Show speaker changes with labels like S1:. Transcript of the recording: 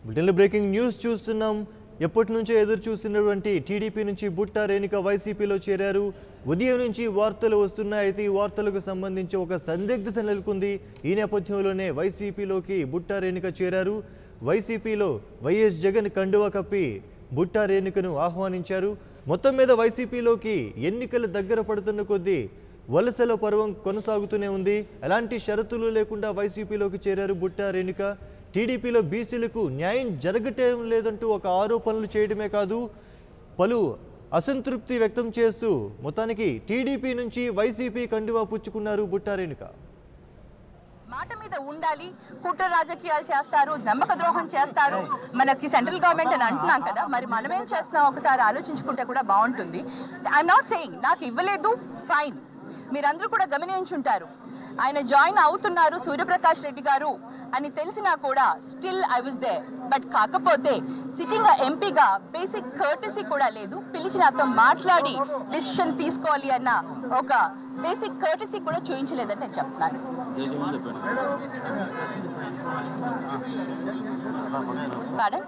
S1: బ్రిటన్లో breaking news చూస్తున్నాం. ఎప్పటి నుంచో ఎదురు చూస్తున్నటువంటి టీడీపీ నుంచి బుట్టా రేణుక వైసీపీలో చేరారు. ఉదయం నుంచి వార్తలు వస్తున్నాయి. అయితే ఈ వార్తలకు సంబంధించి ఒక సందిగ్ధత నెలకొంది. ఈ నేపథ్యంలోనే వైసీపీలోకి బుట్టా రేణుక చేరారు. వైసీపీలో వైఎస్ జగన్ కండువా కప్పి బుట్టా రేణుకను ఆహ్వానించారు. మొత్తం మీద వైసీపీలోకి ఎన్నికలు దగ్గర పడుతున్న కొద్దీ వలసల పర్వం కొనసాగుతూనే ఉంది. ఎలాంటి షరతులు లేకుండా వైసీపీలోకి చేరారు బుట్టా రేణుక. టీడీపీలో బీసీలకు న్యాయం జరగటం లేదంటూ ఒక ఆరోపణలు చేయడమే కాదు, పలు అసంతృప్తి వ్యక్తం చేస్తూ మొత్తానికి టీడీపీ నుంచి వైసీపీ కండువా పుచ్చుకున్నారు బుట్టా రేణుక.
S2: మాట మీద ఉండాలి, కుట్ర రాజకీయాలు చేస్తారు, నమ్మక ద్రోహం చేస్తారు, మనకి సెంట్రల్ గవర్నమెంట్ అని అంటున్నాం కదా, మరి మనమేం చేస్తున్నాం ఒకసారి ఆలోచించుకుంటే కూడా బాగుంటుంది. ఐఎమ్ నాట్ సేయింగ్ నాకు ఇవ్వలేదు, ఫైన్, మీరందరూ కూడా గమనించుంటారు. ఆయన జాయిన్ అవుతున్నారు సూర్యప్రకాష్ రెడ్డి గారు అని తెలిసినా కూడా still I was there. But కాకపోతే సిట్టింగ్ ఎంపీగా బేసిక్ కర్టసీ కూడా లేదు. పిలిచి నాతో మాట్లాడి డిసిషన్ తీసుకోవాలి అన్న ఒక బేసిక్ కర్టసీ కూడా చూపించలేదని నేను చెప్తున్నాను. పాడన్